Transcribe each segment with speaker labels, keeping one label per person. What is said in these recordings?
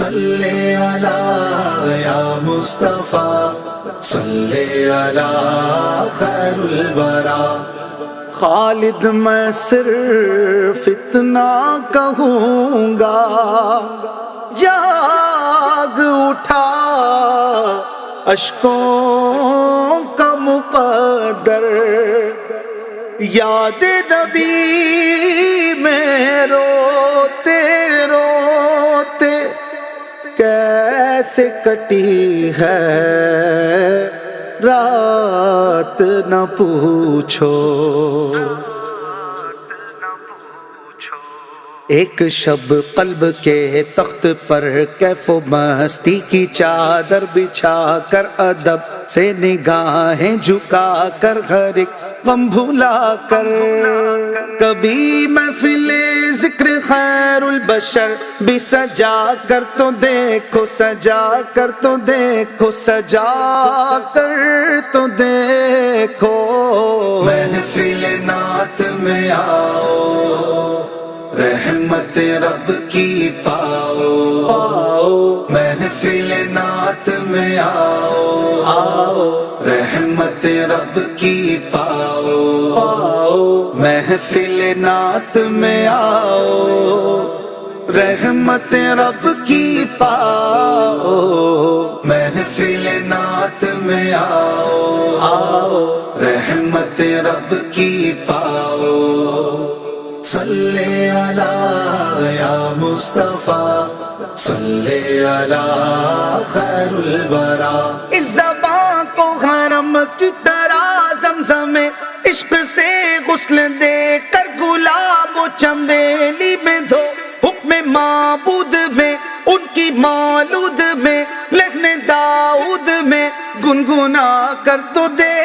Speaker 1: صلی علی یا مصطفیٰ صلی علی خیر الورا۔ خالد میں صرف اتنا کہوں گا، جاگ اٹھا اشکوں کا مقدر، یاد نبی میں روتے روتے کیسے کٹی ہے رات نہ پوچھو۔ ایک شب قلب کے تخت پر کیف و مستی کی چادر بچھا کر ادب سے نگاہیں جھکا کر ہر ایک غم بھلا کر، کبھی محفل ذکر خیر البشر بھی سجا کر تو دیکھو، سجا کر تو دیکھو، سجا کر تو دیکھو۔ محفل نعت میں آؤ، رحمت رب کی پاؤ، محفل نعت میں آؤ، رحمت رب کی پاؤ، محفل نعت میں آؤ، رحمت رب کی پاؤ، محفل نعت میں آؤ، رحمت رب کی پاؤ۔ صلی علی یا مصطفیٰ صلی علی خیر الورا۔ اس زبان کو حرم کی طرح زمزم عشق سے غسل دے کر گلاب و چمیلی میں دھو، حکم معبود میں ان کی مولود میں لحن داؤد میں گنگنا کر تو دیکھو۔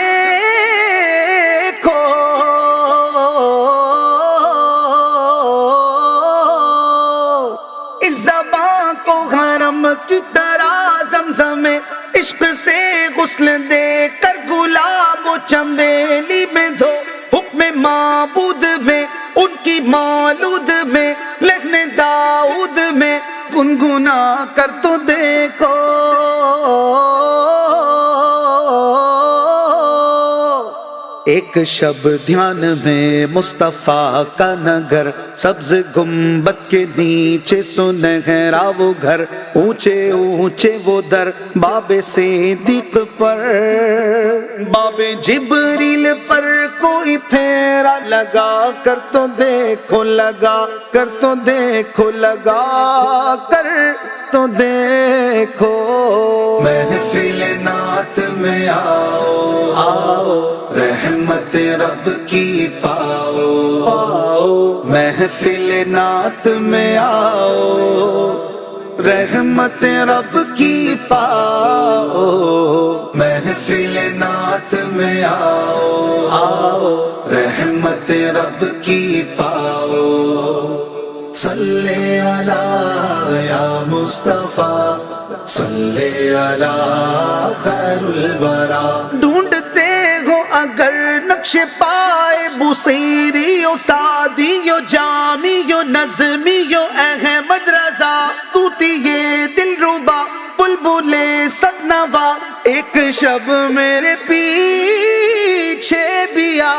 Speaker 1: اس زبان کو حرم کی طرح زمزم عشق سے غسل دے کر گلاب و چمیلی میں دھو، حکم معبود میں ان کی مولود میں لحن داؤد میں گنگنا کر تو دیکھو۔ ایک شب دھیان میں مصطفیٰ کا نگر، سبز گنبد کے نیچے سنہرا وہ گھر، اونچے اونچے وہ در، باب صدیق پر، باب جبریل پر کوئی پھیرا لگا کر تو دیکھو، لگا کر تو دیکھو، لگا کر تو دیکھو۔ محفل نعت میں آؤ، رحمت رب کی پاؤ، محفل نعت میں آؤ، رحمت رب کی پاؤ، محفل نعت میں آؤ، رحمت رب کی پاؤ۔ صلی علی یا مصطفیٰ صلی علی خیر الورا۔ ڈھونڈتے ہو اگر نقش پائے بصیری و سعدی و جامی و نظمی و احمد رضا، طوطی یہ دل ربا بلبل صدنوا، ایک شب میرے پیچھے بھی آؤ۔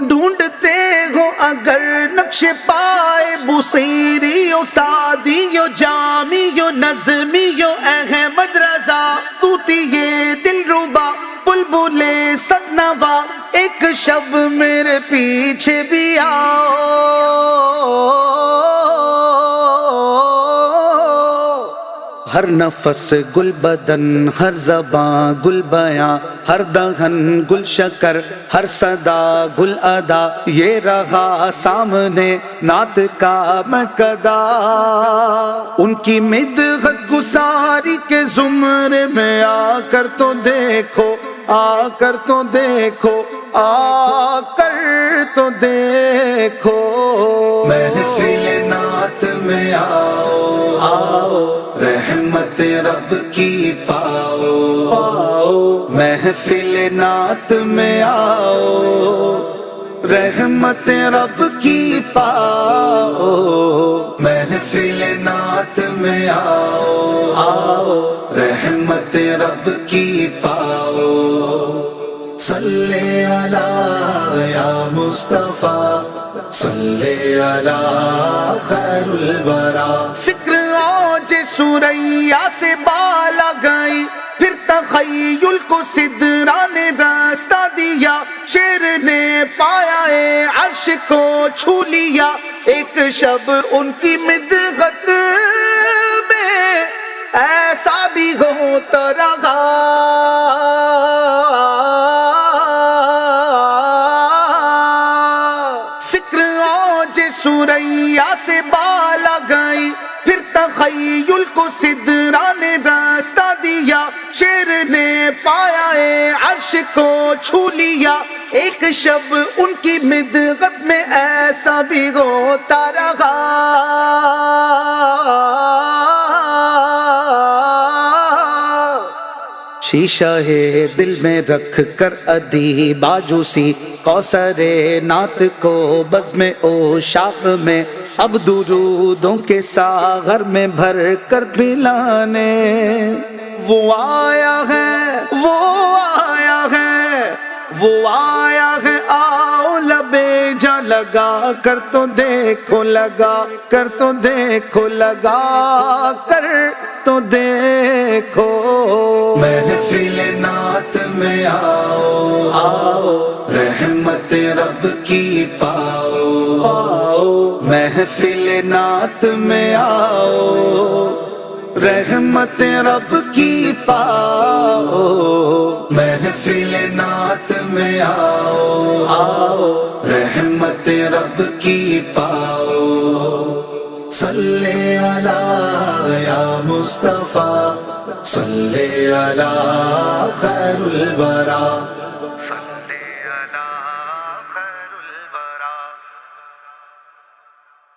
Speaker 1: ڈھونڈتے ہو اگر نقش پائے بصیری و سعدی و جامی و نظمی و احمد رضا، طوطی یہ دل ربا بلبل صدنوا، ایک شب میرے پیچھے بھی آؤ۔ ہر نفس گل بدن، ہر زباں گل بیاں، ہر دہن گل شکر، ہر صدا گل ادا، یہ رہا سامنے نعت کا مقدا، ان کی مدحت گساری کے زمرے میں آ کر تو دیکھو، آ کر تو دیکھو، آ کر تو دیکھو۔ محفل نعت میں آؤ، رحمت رب کی پاؤ، محفل نعت میں آؤ، رحمت رب کی پاؤ، محفل نعت میں آؤ، آؤ رحمت رب کی پاؤ، صلی علی یا مصطفیٰ، صلی علی خیر الورا۔ فکر اوج ثریا سے بالا گئی، پھر تخیل کو سدرا نے راستہ دیا، شیر نے پایا عرش کو چھو لیا، ایک شب ان کی مدغت میں ایسا بھی ہوتا رہا، فکر اوج ثریا سے بالا گئی، پھر تخیل کو سدرا نے راستہ دیا، شیر نے پایا عرش کو چھو لیا، ایک شب ان کی مدغت میں ایسا بھی ہوتا رہا، شیشہ ہے دل میں رکھ کر ادی باجوسی، کوثر نعت کو بزم او شاق میں، اب درودوں کے ساغر میں بھر کر پلانے، وہ آیا ہے، وہ آیا ہے، وہ آیا ہے، آؤ لبے جا لگا کر تو دیکھو، لگا کر تو دیکھو، لگا کر تو دیکھو، محفل نعت میں آؤ، آؤ رحمت رب کی پاؤ، آؤ محفل نعت میں آؤ، رحمت رب کی پاؤ، محفل نعت میں آؤ، آؤ رحمت رب کی پاؤ، صلی علی یا مصطفیٰ، صلی علی خیر الورا، صلی علی